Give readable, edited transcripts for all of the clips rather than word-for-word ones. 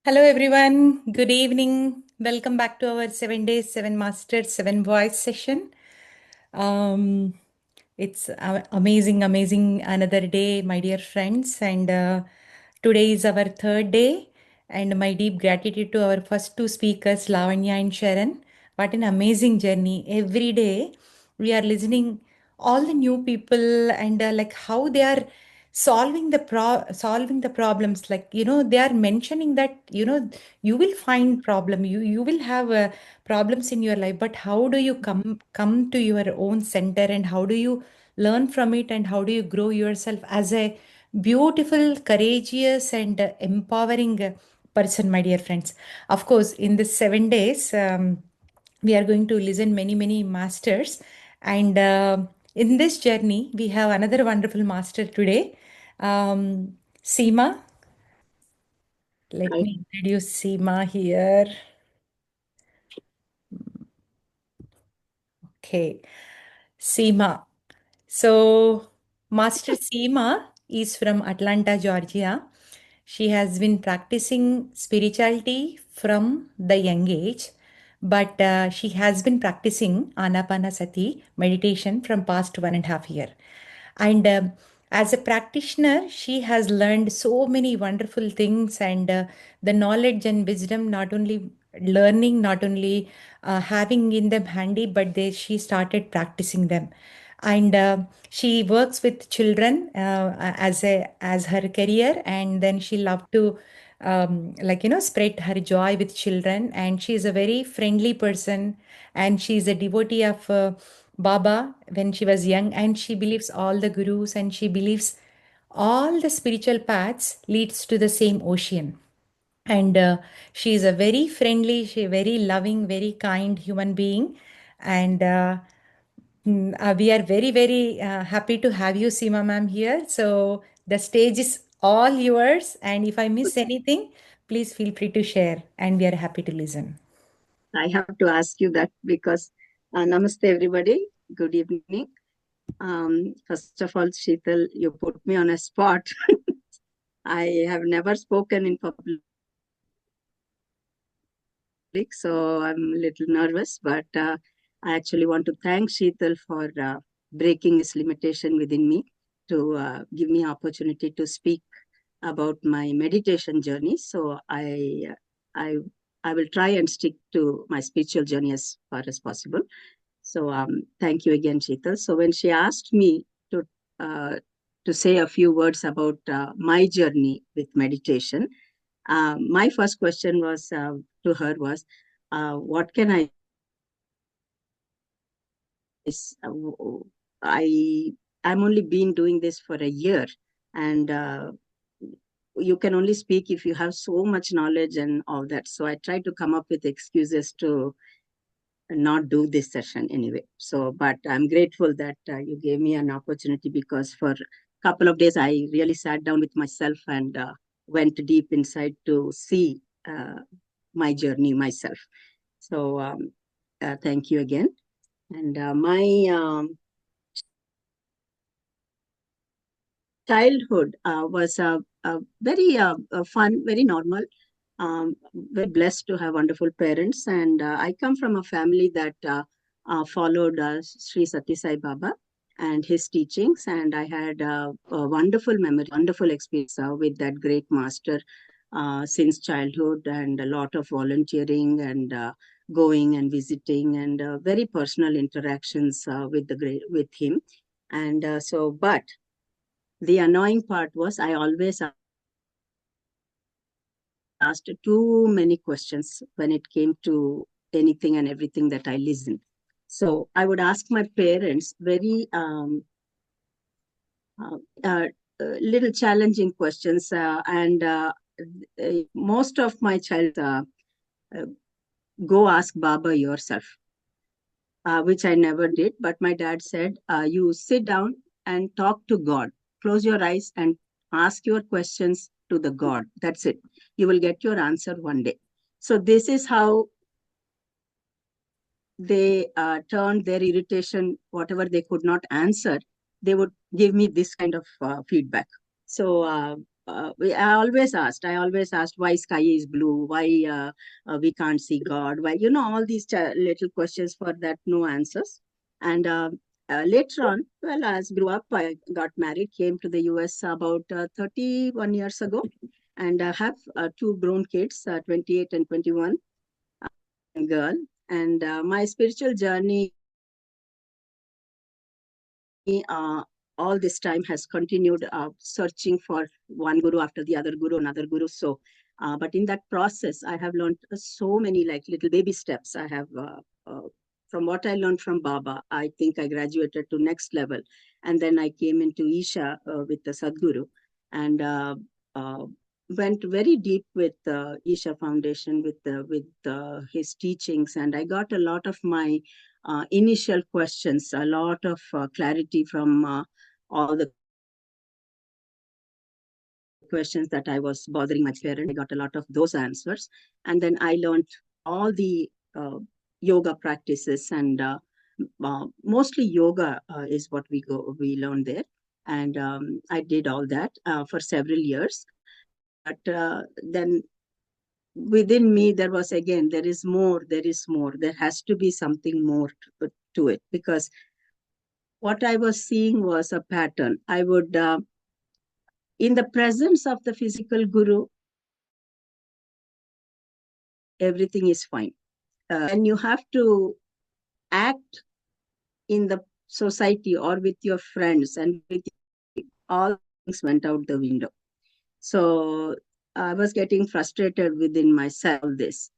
Hello, everyone. Good evening. Welcome back to our 7 days, 7 masters, 7 voice session. Um, it's amazing, amazing another day, my dear friends. And today is our third day. And my deep gratitude to our first two speakers, Lavanya and Sharon. What an amazing journey. Every day we are listening all the new people and like how they are solving the problems, like they are mentioning that you will find problem, you will have problems in your life, but how do you come to your own center, and how do you learn from it, and how do you grow yourself as a beautiful, courageous, and empowering person, my dear friends. Of course, in this 7 days, we are going to listen many masters, and in this journey we have another wonderful master today, Seema. Let I, me introduce Seema here. Okay, Seema. So, Master Seema is from Atlanta, Georgia. She has been practicing spirituality from the young age, but she has been practicing Anapanasati meditation from past 1.5 year. And as a practitioner, she has learned so many wonderful things, and the knowledge and wisdom, not only learning, not only having in them handy, but she started practicing them. And she works with children as her career, and then she loved to spread her joy with children, and she is a very friendly person, and she is a devotee of Baba when she was young, and she believes all the gurus, and she believes all the spiritual paths leads to the same ocean. And she is a very friendly, she very loving, very kind human being. And we are very happy to have you, Seema ma'am, here. So the stage is all yours, and if I miss anything, please feel free to share, and we are happy to listen. I have to ask you that because Namaste everybody. Good evening. First of all, Sheetal, you put me on a spot. I have never spoken in public, so I'm a little nervous, but I actually want to thank Sheetal for breaking this limitation within me to give me opportunity to speak about my meditation journey. So I I will try and stick to my spiritual journey as far as possible. So thank you again, Sheetal. So when she asked me uh, to say a few words about my journey with meditation, my first question was to her was, what can I I'm only been doing this for a year, and you can only speak if you have so much knowledge and all that. So I tried to come up with excuses to not do this session anyway. So, but I'm grateful that you gave me an opportunity, because for a couple of days I really sat down with myself and went deep inside to see my journey myself. So, thank you again. And my childhood was very fun, very normal. Very blessed to have wonderful parents, and I come from a family that followed Sri Sati Sai Baba and his teachings, and I had a wonderful memory, wonderful experience with that great master since childhood, and a lot of volunteering and going and visiting, and very personal interactions with him. And but the annoying part was I always asked too many questions when it came to anything and everything that I listened. So I would ask my parents very uh, uh, little challenging questions, and most of my child uh, go ask Baba yourself, which I never did. But my dad said, you sit down and talk to God. Close your eyes and ask your questions to the God. That's it. You will get your answer one day. So this is how they turned their irritation, whatever they could not answer, they would give me this kind of feedback. So I always asked why sky is blue, why we can't see God, why, all these little questions for that, no answers. And later on, well, as grew up, I got married, came to the US about 31 years ago, and I have two grown kids, 28 and 21, girl. And my spiritual journey uh, all this time has continued searching for one guru after the other guru, another guru. So, but in that process, I have learned so many like little baby steps. I have, from what I learned from Baba, I think I graduated to next level. And then I came into Isha with the Sadguru, and uh, went very deep with Isha Foundation with his teachings. And I got a lot of my initial questions, a lot of clarity from all the questions that I was bothering my parents. I got a lot of those answers. And then I learned all the yoga practices, and mostly yoga is what we learned there. And I did all that for several years. But then within me, there was again, there has to be something more to it, because what I was seeing was a pattern. I would, in the presence of the physical guru, everything is fine. And you have to act in the society or with your friends, and with all things went out the window. So I was getting frustrated within myself, this.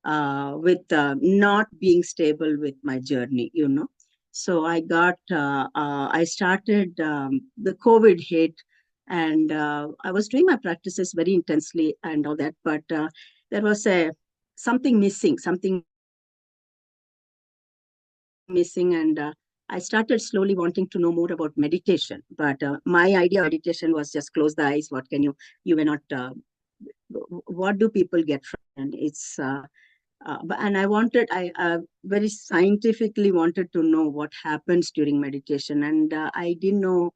With not being stable with my journey. So I started, the COVID hit, and I was doing my practices very intensely and all that, but there was something missing, and I started slowly wanting to know more about meditation. But my idea of meditation was just close the eyes. You may not, what do people get from it? And and I very scientifically wanted to know what happens during meditation, and I didn't know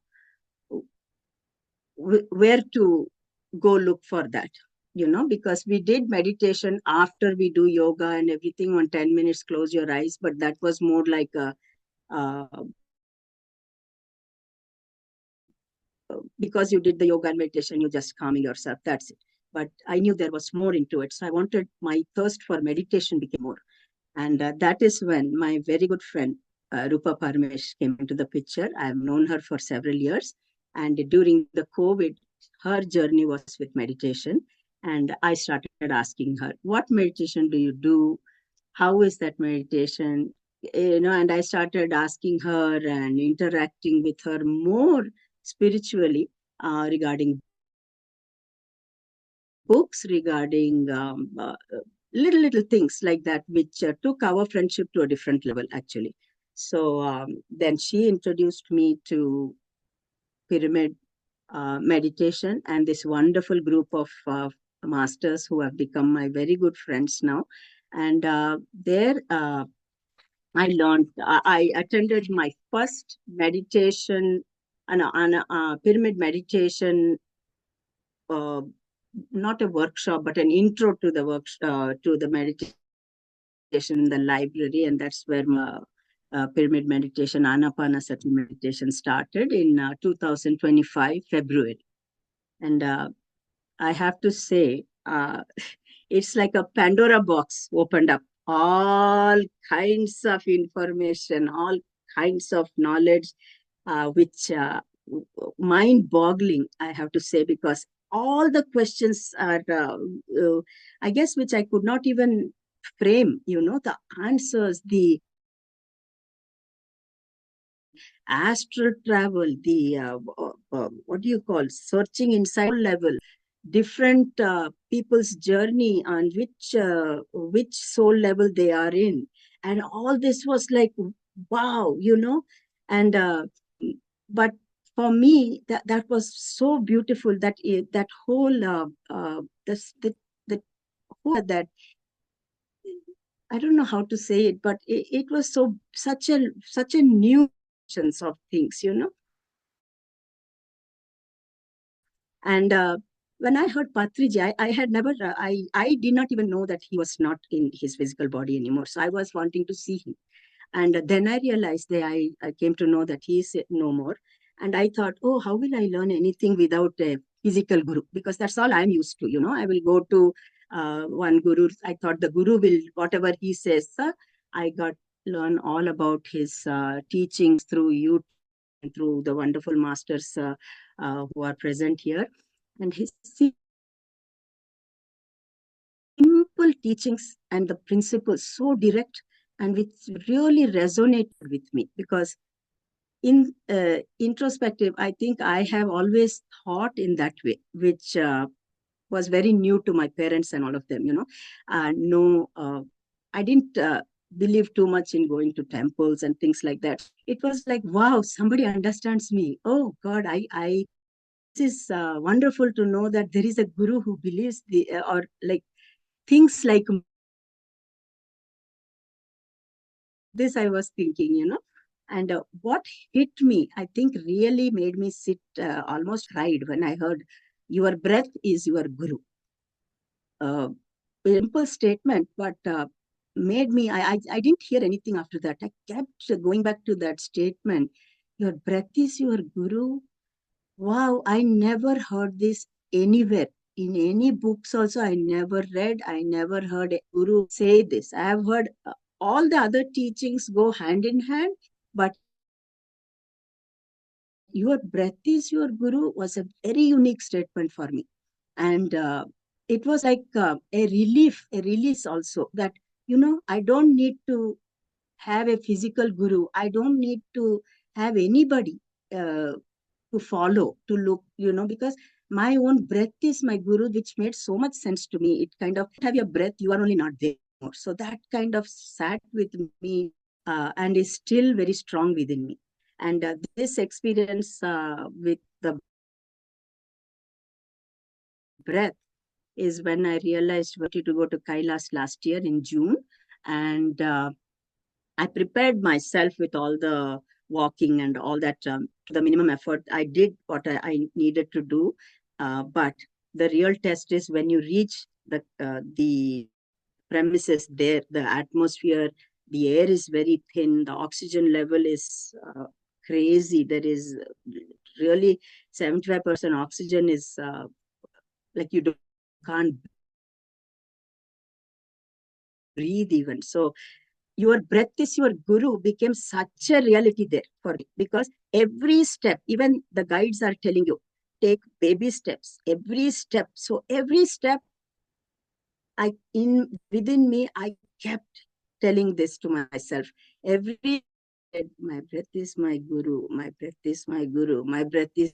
where to go look for that, because we did meditation after we do yoga and everything on 10 minutes, close your eyes, but that was more like uh, because you did the yoga and meditation, you just calming yourself, that's it. But I knew there was more into it, so I wanted, my thirst for meditation became more. And that is when my very good friend, Rupa Parmesh, came into the picture. I have known her for several years. And during the COVID, her journey was with meditation. And I started asking her, what meditation do you do? How is that meditation? And I started asking her and interacting with her more spiritually, regarding books, regarding little things like that, which took our friendship to a different level, actually. So then she introduced me to pyramid meditation, and this wonderful group of masters who have become my very good friends now. And there I learned, I attended my first meditation, pyramid meditation, uh, not a workshop, but an intro to the to the meditation in the library, and that's where my pyramid meditation, Anapanasati meditation, started in 2025 February. And I have to say, it's like a Pandora box opened up. All kinds of information, all kinds of knowledge, which mind-boggling, I have to say, because all the questions are, I guess, which I could not even frame. The answers, the astral travel, the what do you call, searching inside level, different people's journey on which soul level they are in, and all this was like, wow. And but for me, that was so beautiful, that whole this the whole that, I don't know how to say it, but it was such a new sense of things. And when I heard Patriji, I had never, I did not even know that he was not in his physical body anymore. So I was wanting to see him. And then I realized that I came to know that he is no more. And I thought, oh, how will I learn anything without a physical guru? Because that's all I'm used to. I will go to one guru. I thought the guru will, whatever he says, I got learn all about his teachings through YouTube and through the wonderful masters who are present here. And his simple teachings and the principles so direct and which really resonated with me, because in introspective, I think I have always thought in that way, which was very new to my parents and all of them. No, I didn't believe too much in going to temples and things like that. It was like, wow, somebody understands me. Oh God, I this is wonderful to know that there is a guru who believes the or like things like this. I was thinking. And what hit me, I think, really made me sit, almost cried when I heard, "Your breath is your guru." Uh, Simple statement, but made me. I didn't hear anything after that. I kept going back to that statement. Your breath is your guru. Wow, I never heard this anywhere. In any books also, I never read, I never heard a guru say this. I have heard all the other teachings go hand in hand, but your breath is your guru was a very unique statement for me. And it was like a relief, a release also, that, I don't need to have a physical guru. I don't need to have anybody uh, to follow, to look, because my own breath is my guru, which made so much sense to me. It kind of have your breath, you are only not there anymore. So that kind of sat with me and is still very strong within me. And this experience with the breath is when I realized I wanted to go to Kailas last year in June. And I prepared myself with all the walking and all that, to the minimum effort. I did what I needed to do. But the real test is when you reach the premises there, the atmosphere, the air is very thin, the oxygen level is crazy. There is really 75% oxygen is like you can't breathe even. So your breath is your guru became such a reality there for me, because every step, even the guides are telling you, take baby steps, every step. So every step, I in within me, I kept telling this to myself. Every my breath is my guru, my breath is my guru, my breath is,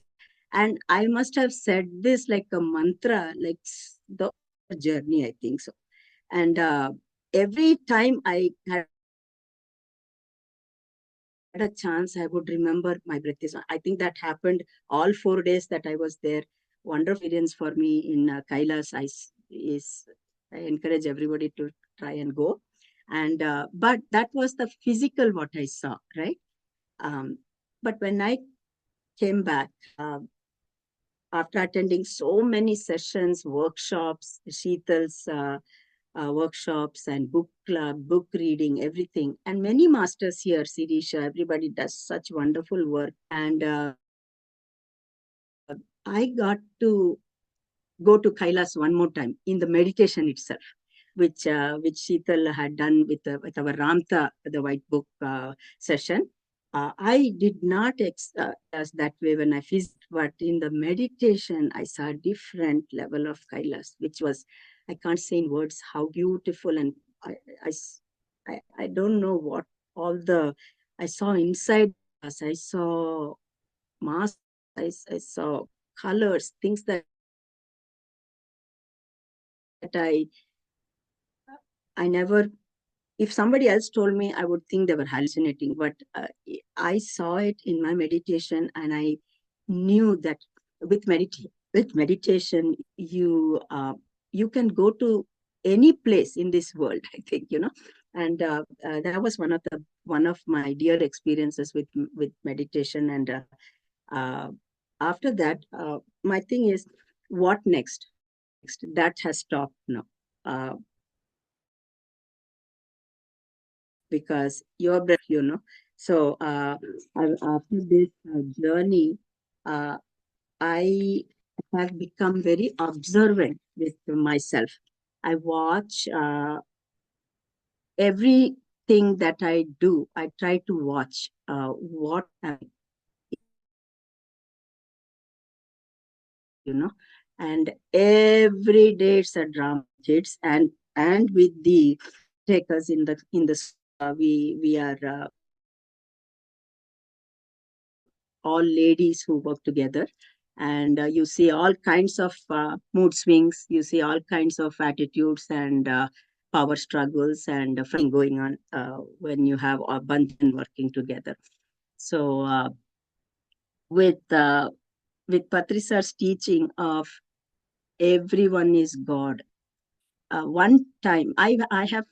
and I must have said this like a mantra, like the journey, I think so. And every time I had a chance, I would remember my breath is. I think that happened all 4 days that I was there. Wonderful experience for me in Kailas. I encourage everybody to try and go. And but that was the physical what I saw, right? Um, but when I came back, after attending so many sessions, workshops, Sheetal's workshops and book club, book reading, everything. And many masters here, Sirisha, everybody does such wonderful work. And I got to go to Kailas one more time in the meditation itself, which Sheetal had done with our Ramta, the White Book session. I did not as that way when I visited, but in the meditation, I saw a different level of Kailas, which was, I can't say in words how beautiful. And I, I, I don't know what all the, I saw inside us, I saw mass, I saw colors, things that I never, if somebody else told me, I would think they were hallucinating. But I saw it in my meditation, and I knew that with meditation, you can go to any place in this world. I think and that was one of my dear experiences with meditation. And after that, my thing is, what next? That has stopped now. Because your breath, So after this journey, uh, I have become very observant with myself. I watch everything that I do. I try to watch what you know, and every day it's a drama. Kids and with the takers in the we are all ladies who work together, and you see all kinds of mood swings, you see all kinds of attitudes and power struggles and going on when you have a bunch working together. So with uh, with Patrisa's teaching of everyone is God, one time I have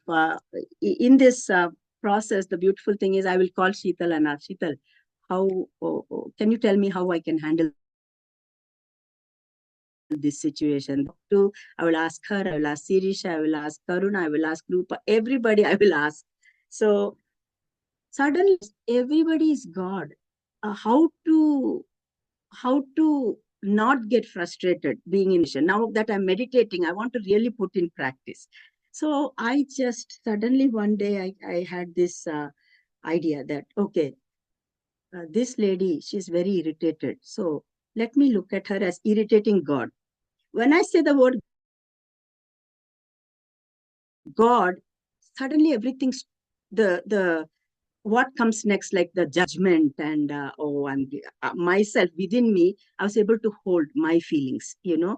in this process, the beautiful thing is I will call Sheetal and ask Sheetal, how can you tell me how I can handle this situation? To I will ask her, I will ask Sirish, I will ask Karuna, I will ask Rupa, everybody I will ask. So suddenly everybody is God. How to not get frustrated being in mission. Now that I'm meditating, I want to really put in practice. So I just suddenly one day I had this idea that, okay, this lady, she's very irritated. So let me look at her as irritating God. When I say the word God, suddenly everything's the what comes next, like the judgment and I'm myself within me. I was able to hold my feelings. Uh,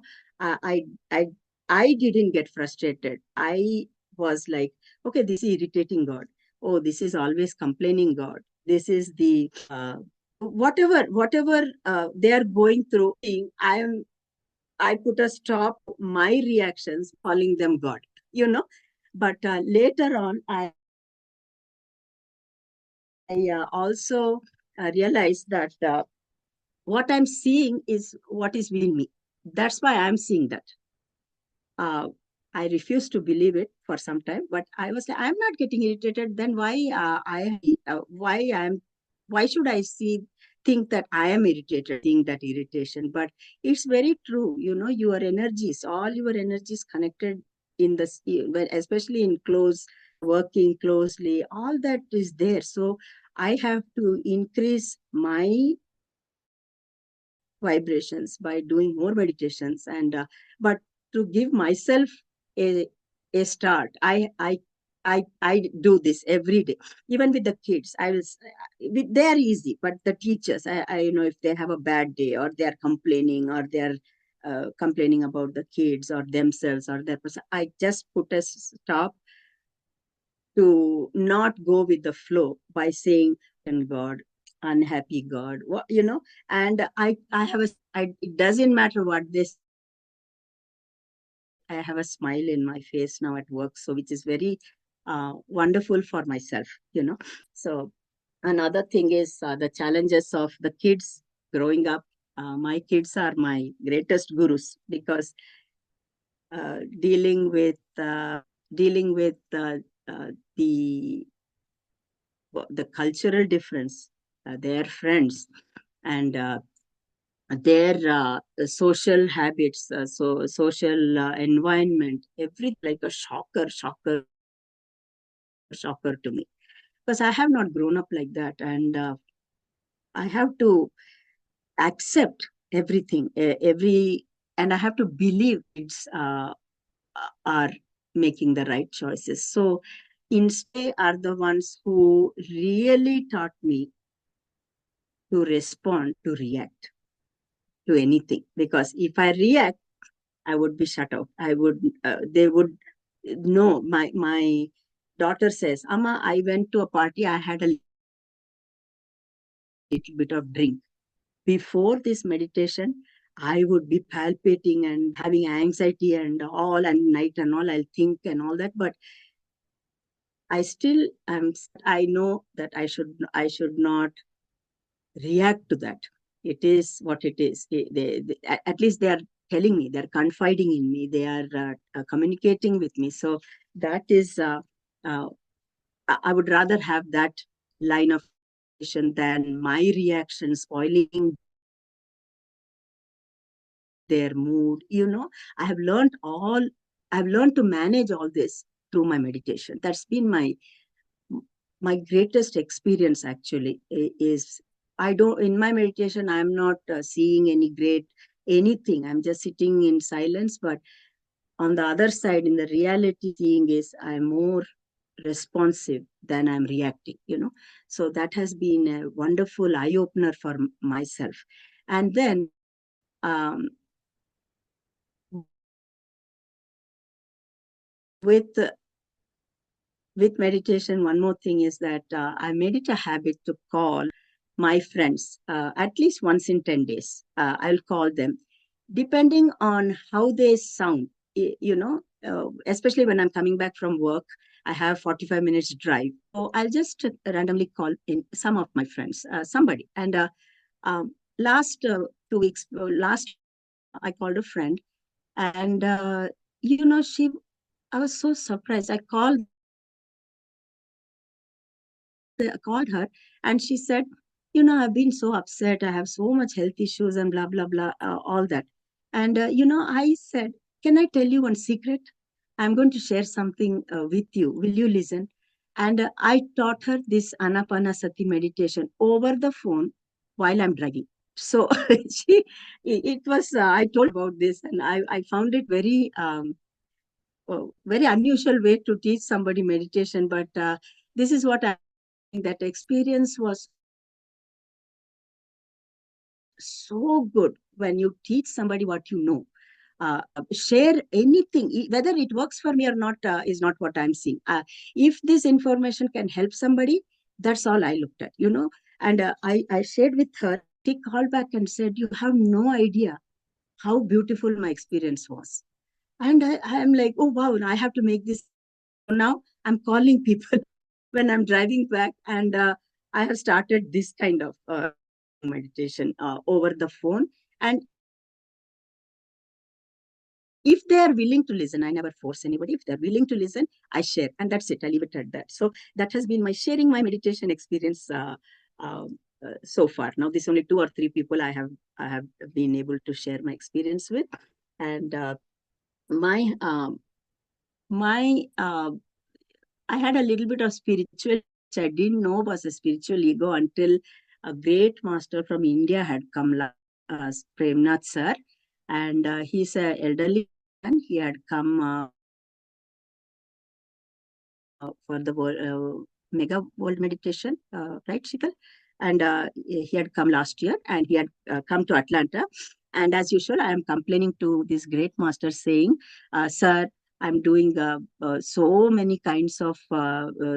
I I I didn't get frustrated. I was like, okay, this is irritating God. Oh, this is always complaining God. This is the whatever they are going through. I put a stop my reactions, calling them God. You know, but later on, I also realized that what I'm seeing is what is within me. That's why I'm seeing that. Uh, I refused to believe it for some time, but I was like, I'm not getting irritated. Then why should I think that I am irritated, think that irritation? But it's very true. Your energies, all your energies connected in this, especially in close working closely, all that is there. So I have to increase my vibrations by doing more meditations, and but to give myself a start, I do this every day. Even with the kids, they are easy, but the teachers, I know if they have a bad day or they are complaining or they are complaining about the kids or themselves or their person, I just put a stop to not go with the flow by saying, and God, unhappy God, and I have it doesn't matter what this, I have a smile in my face now at work, so which is very wonderful for myself. So another thing is the challenges of the kids growing up. My kids are my greatest gurus, because uh, dealing with uh, dealing with the cultural difference, their friends, and their social habits, so social environment, everything like a shocker to me, because I have not grown up like that, and I have to accept everything, and I have to believe it's are making the right choices. So instead are the ones who really taught me to respond, to react to anything. Because if I react, I would be shut out. They would know. My daughter says, Amma, I went to a party, I had a little bit of drink. Before this meditation, I would be palpitating and having anxiety and all, and night and all, I'll think and all that. But I still am, I know that I should not react to that. It is what it is. At least they are telling me, they're confiding in me, they are communicating with me. So that is, uh, I would rather have that line of communication than my reaction spoiling their mood. I have learned all, I've learned to manage all this through my meditation. That's been my greatest experience actually. Is I don't, in my meditation I'm not seeing any great anything, I'm just sitting in silence. But on the other side, in the reality, seeing is I'm more responsive than I'm reacting. So that has been a wonderful eye opener for myself. And then um, with with meditation, one more thing is that I made it a habit to call my friends at least once in 10 days. I'll call them depending on how they sound, especially when I'm coming back from work. I have 45 minutes drive. So I'll just randomly call in some of my friends, somebody. And last 2 weeks, last I called a friend, and she, I was so surprised. I called her, and she said, I've been so upset. I have so much health issues and blah, blah, blah, all that. And, I said, can I tell you one secret? I'm going to share something with you. Will you listen? And I taught her this Anapanasati meditation over the phone while I'm driving. So it was, I told about this, and I found it very unusual way to teach somebody meditation. But this is what I think, that experience was so good when you teach somebody what you know. Share anything, whether it works for me or not, is not what I'm seeing. If this information can help somebody, that's all I looked at. And I shared with her. She called back and said, you have no idea how beautiful my experience was. And I am like, oh wow, I have to make this. Now I'm calling people when I'm driving back, and I have started this kind of meditation over the phone. And if they are willing to listen, I never force anybody. If they're willing to listen, I share, and that's it. I leave it at that. So that has been my sharing my meditation experience so far. Now, this only 2 or 3 people I have been able to share my experience with, and my my I had a little bit of spiritual, which I didn't know was a spiritual ego until a great master from India had come, Premnath sir, and he's an elderly man. He had come for the mega world meditation, right, Shikal? And he had come last year, and he had come to Atlanta. And as usual, I am complaining to this great master, saying, Sir, I'm doing so many kinds of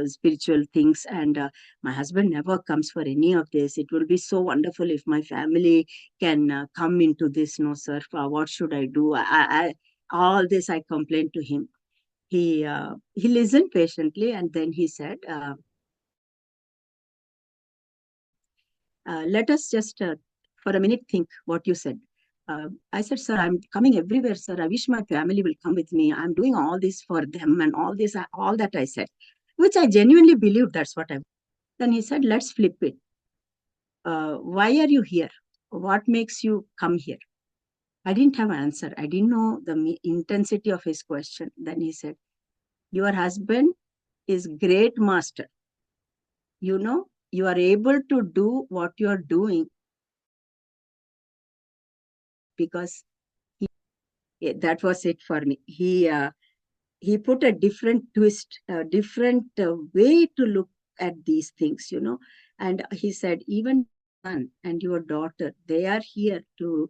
spiritual things, and my husband never comes for any of this. It will be so wonderful if my family can come into this. No, sir, what should I do? All this I complained to him. He listened patiently, and then he said, let us just for a minute think what you said. I said, sir, I'm coming everywhere, sir. I wish my family will come with me. I'm doing all this for them, and all this, all that I said, which I genuinely believed that's what I. Then he said, let's flip it. Why are you here? What makes you come here? I didn't have an answer. I didn't know the intensity of his question. Then he said, your husband is great master. You are able to do what you are doing because that was it for me. He put a different twist, a different way to look at these things. And he said, even son and your daughter, they are here to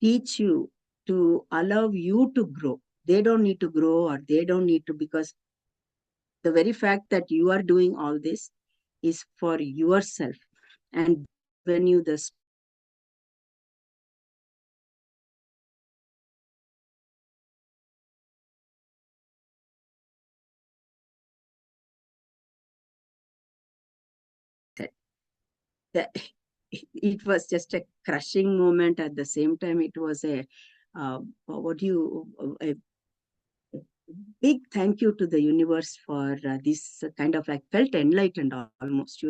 teach you, to allow you to grow. They don't need to grow, or they don't need to, because the very fact that you are doing all this is for yourself, and when you the it was just a crushing moment. At the same time, it was a what do you a big thank you to the universe for this kind of, like, felt enlightened almost,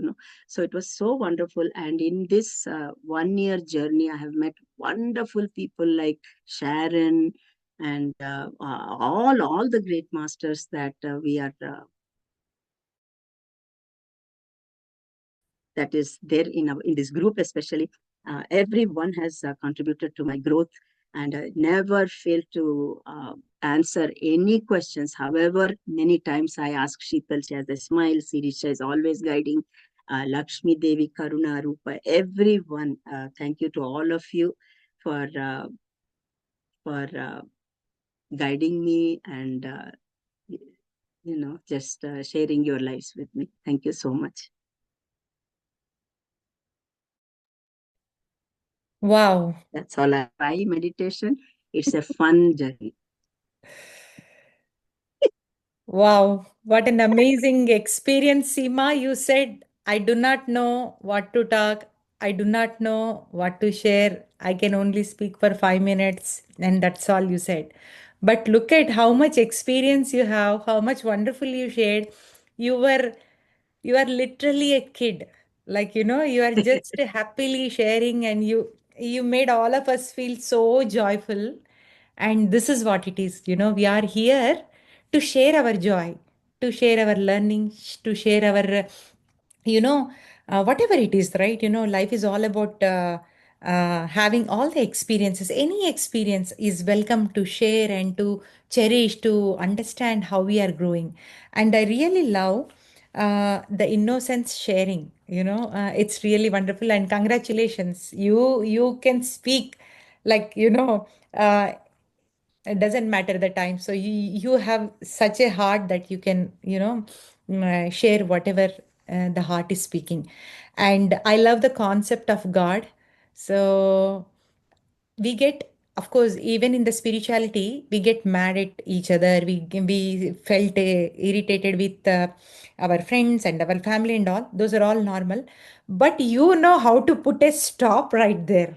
so it was so wonderful. And in this 1 year journey, I have met wonderful people like Sharon and all the great masters that we are that is there in this group, especially. Everyone has contributed to my growth, and I never fail to answer any questions. However many times I ask Sheetal, she has a smile. Sirisha is always guiding. Lakshmi Devi, Karuna, Rupa, everyone. Thank you to all of you for for guiding me and just sharing your lives with me. Thank you so much. Wow. That's all I try meditation. It's a fun journey. Wow, what an amazing experience, Seema. You said, I do not know what to talk. I do not know what to share. I can only speak for 5 minutes, and that's all you said. But look at how much experience you have, how much wonderful you shared. You were you are literally a kid. Like, you are just happily sharing, and you made all of us feel so joyful. And this is what it is. We are here to share our joy, to share our learning, to share our, whatever it is, right? Life is all about having all the experiences. Any experience is welcome to share and to cherish, to understand how we are growing. And I really love the innocence sharing. It's really wonderful, and congratulations. You can speak like, it doesn't matter the time. So you have such a heart that you can share whatever the heart is speaking. And I love the concept of God. So we get, of course, even in the spirituality, we get mad at each other. We felt irritated with our friends and our family and all. Those are all normal. But you know how to put a stop right there.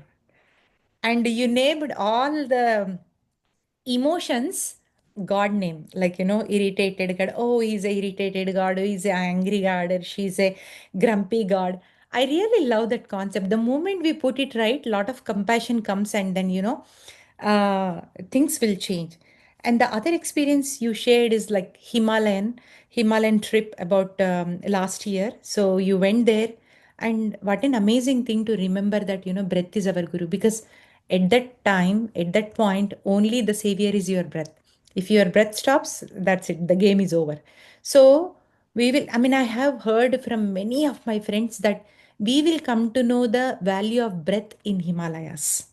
And you named all the emotions God name, like, irritated God. Oh, he's a irritated God. Oh, he's a angry God, or she's a grumpy God. I really love that concept. The moment we put it right, lot of compassion comes, and then, uh, things will change. And the other experience you shared is like Himalayan trip about last year. So you went there, and what an amazing thing to remember that, breath is our guru, because at that time, at that point, only the savior is your breath. If your breath stops, that's it, the game is over. So I mean, I have heard from many of my friends that we will come to know the value of breath in Himalayas.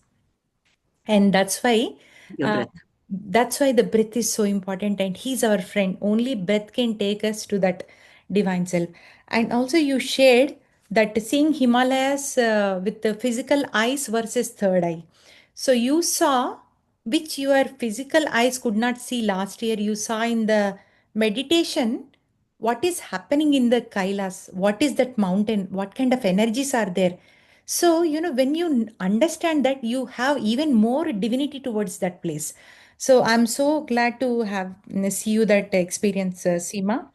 And Your uh, breath. that's why the breath is so important, and he's our friend. Only breath can take us to that divine self. And also you shared that seeing Himalayas with the physical eyes versus third eye. So you saw which your physical eyes could not see last year. You saw in the meditation what is happening in the Kailas, what is that mountain, what kind of energies are there. So, when you understand that, you have even more divinity towards that place. So, I'm so glad to have see you that experience, Seema.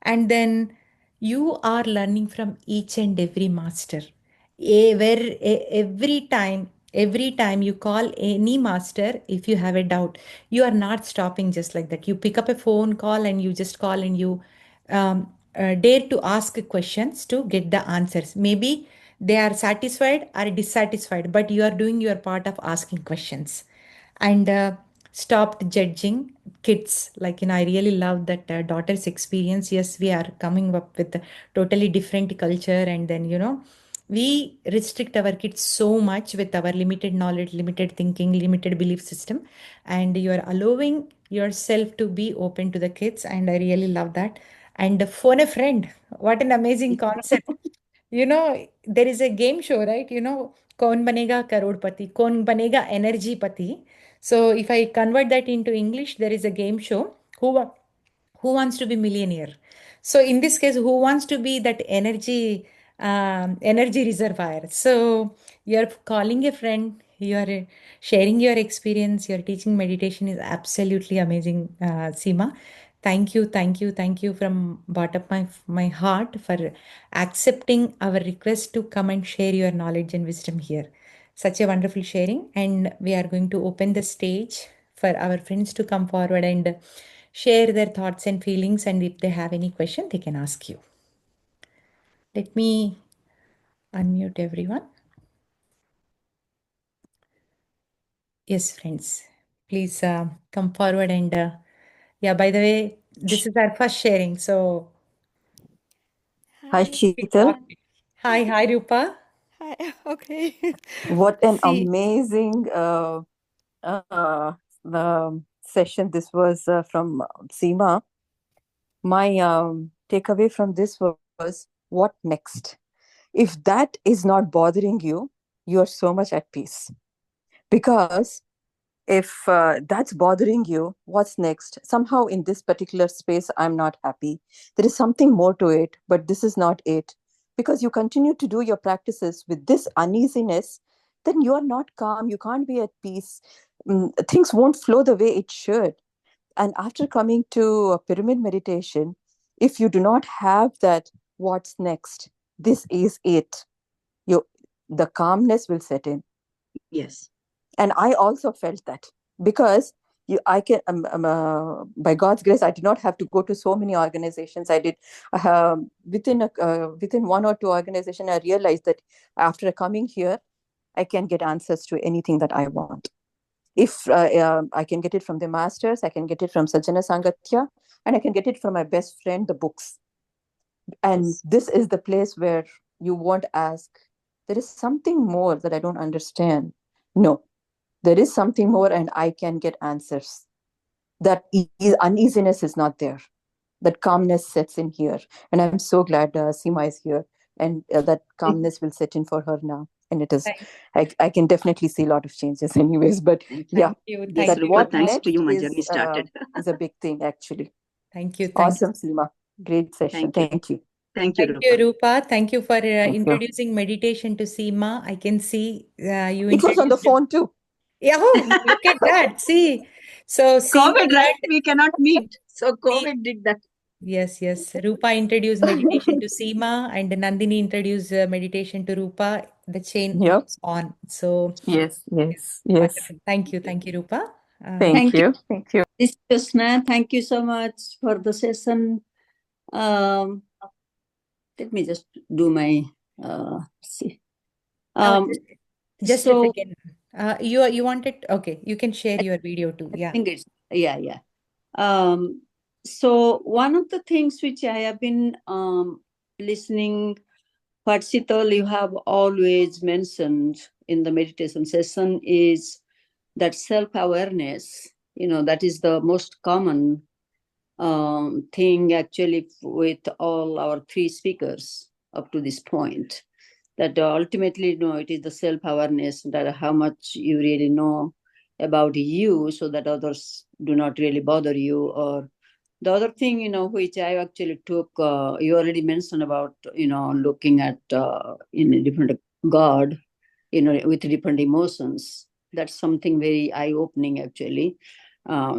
And then you are learning from each and every master. Every time you call any master, if you have a doubt, you are not stopping just like that. You pick up a phone call and you just call, and you dare to ask questions to get the answers. Maybe they are satisfied or dissatisfied, but you are doing your part of asking questions. And stopped judging kids. Like, I really love that daughter's experience. Yes, we are coming up with a totally different culture, and then, we restrict our kids so much with our limited knowledge, limited thinking, limited belief system, and you are allowing yourself to be open to the kids. And I really love that. And phone a friend, what an amazing concept. There is a game show, right? Kaun banega karodpati, kaun banega energy pati. So if I convert that into English, there is a game show. Who wants to be millionaire? So in this case, who wants to be that energy? energy reservoir. So you're calling a friend, you're sharing your experience, you're teaching meditation is absolutely amazing, Seema. Thank you, thank you, thank you from bottom of my heart for accepting our request to come and share your knowledge and wisdom here. Such a wonderful sharing, and we are going to open the stage for our friends to come forward and share their thoughts and feelings. And if they have any question, they can ask you. Let me unmute everyone. Yes, friends, please come forward and yeah, by the way, this is our first sharing. So, Hi, Hi, Sheetal. everyone. hi, Rupa. Hi. Okay. What an See, amazing session this was from Seema. My takeaway from this was what next? If that is not bothering you, you are so much at peace. Because if that's bothering you, what's next? Somehow in this particular space, I'm not happy. There is something more to it, but this is not it. Because you continue to do your practices with this uneasiness, then you are not calm. You can't be at peace. Things won't flow the way it should. And after coming to a pyramid meditation, if you do not have that, what's next? This is it. You, the calmness will set in. Yes. And I also felt that because I can by God's grace I did not have to go to so many organizations. I did within one or two organizations I realized that after coming here I can get answers to anything that I want. If I can get it from the masters, I can get it from Sajjana Sangatya, and I can get it from my best friend, the books. And Yes. this is the place where you won't ask, there is something more that I don't understand. No, there is something more and I can get answers. That uneasiness is not there. That calmness sets in here. And I'm so glad Seema is here. And that calmness will set in for her now. And it is, Thank, I can definitely see a lot of changes anyways. But yeah, thank you, Yes, thank that you, Rupa, what Rupa. thanks to next you, my journey started. is a big thing actually. Thank you, thank you, Awesome, Seema. Great session. Thank you. Thank you. Thank you, thank you, Rupa. Rupa. Thank you for Thank you. introducing meditation to Seema. I can see you It was on the introduced. phone too. Yeah, oh, look at that. See, so Seema COVID, right? learned. We cannot meet. So COVID did that. Yes, yes. Rupa introduced meditation to Seema and Nandini introduced meditation to Rupa. The chain Yep. was on. So Yes, yes, yes. wonderful. Thank you, Rupa. Thank Thank you. you. Thank you. This is Krishna. Thank you so much for the session. Um, Let me just do my see. Uh, Um, just a so second. You wanted, okay, you can share your video too. I Yeah. think it's yeah. So one of the things which I have been listening, what Sital you have always mentioned in the meditation session is that self-awareness. That is the most common thing actually with all our three speakers up to this point. That ultimately, it is the self-awareness, that how much you really know about you, so that others do not really bother you. Or the other thing, which I actually took, you already mentioned about, looking at in a different God, with different emotions. That's something very eye-opening actually.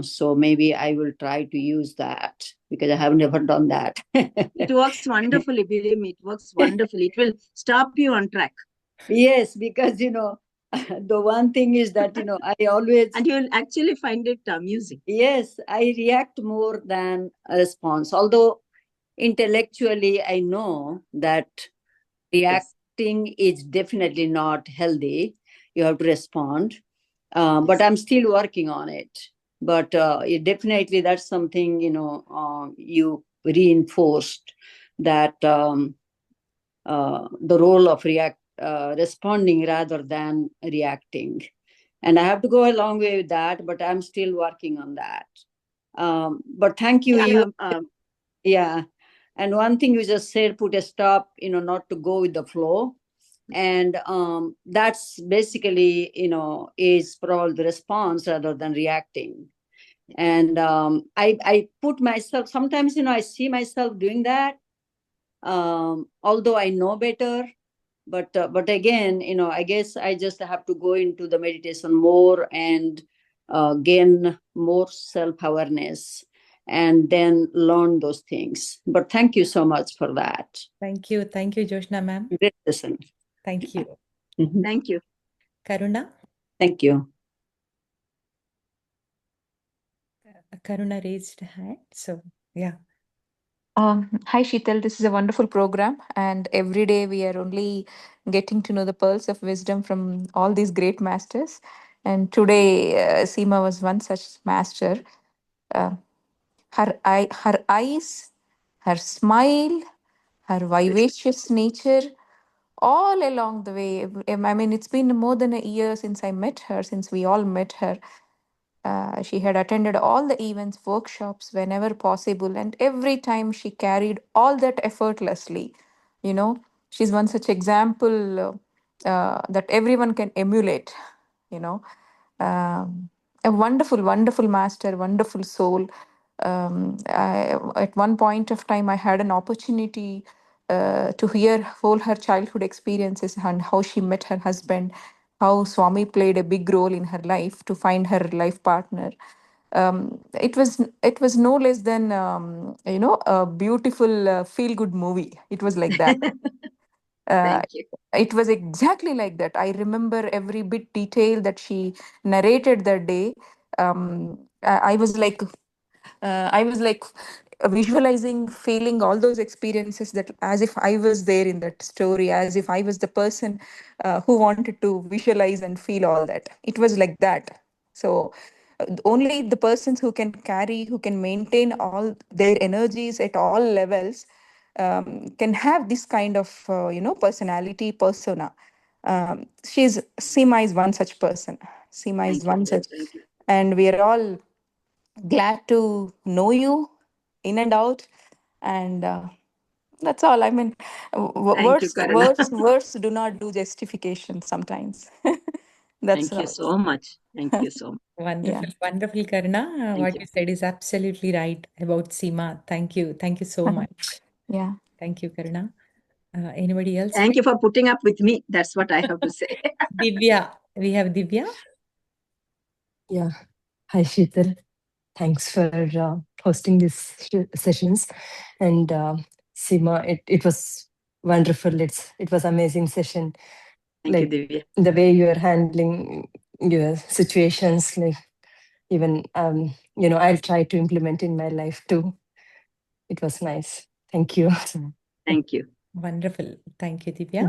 So maybe I will try to use that because I have never done that. It works wonderfully, believe me, it works wonderfully. It will stop you on track. Yes, because the one thing is that I always, and you'll actually find it amusing. yes, I react more than a response. Although intellectually I know that Yes. reacting is definitely not healthy. You have to respond. But Yes. I'm still working on it. But definitely that's something, you reinforced, that the role of responding rather than reacting. And I have to go a long way with that, but I'm still working on that. But thank you. Yeah. And one thing you just said, put a stop, not to go with the flow. And that's basically, is probably the response rather than reacting. And I put myself, sometimes, I see myself doing that. although I know better, but again, I guess I just have to go into the meditation more and gain more self-awareness and then learn those things. But thank you so much for that. Thank you, Joshna ma'am. Great session. Thank you. Thank you. Karuna? Thank you. Karuna raised her hand, so yeah. Hi, Sheetal. This is a wonderful program, and every day we are only getting to know the pearls of wisdom from all these great masters. And today, Seema was one such master. Uh, her eyes, her smile, her vivacious nature, all along the way. I mean, it's been more than a year since I met her, since we all met her. She had attended all the events, workshops whenever possible, and every time she carried all that effortlessly. You know, she's one such example that everyone can emulate. You know, a wonderful, wonderful master, wonderful soul. At one point of time, I had an opportunity to hear whole her childhood experiences and how she met her husband, how Swami played a big role in her life to find her life partner. It was no less than a beautiful feel good movie. It was like that. Uh, Thank you. it was exactly like that. I remember every bit detail that she narrated that day. I was like visualizing, feeling all those experiences that as if I was there in that story, as if I was the person who wanted to visualize and feel all that. It was like that. So only the persons who can carry, who can maintain all their energies at all levels can have this kind of personality persona. Seema is one such person. Seema is Thank you. one such, Thank you. and we are all glad to know you in and out, and that's all. I mean, Thank you, words Karuna. words do not do justification sometimes. That's Thank you all. so much. Thank you so much. Yeah. Wonderful, Karuna. What you. you said is absolutely right about Seema. Thank you so much. Yeah. Thank you, Karuna. Anybody else? Thank you for putting up with me. That's what I have to say. Divya. We have Divya. Yeah. Hi, Sheetal. Thanks for hosting these sessions. And Seema, it was wonderful. It was amazing session. Thank you, Like Divya. the way you are handling your situations, like even I'll try to implement in my life too. It was nice. Thank you. Thank you. Wonderful. Thank you, Divya.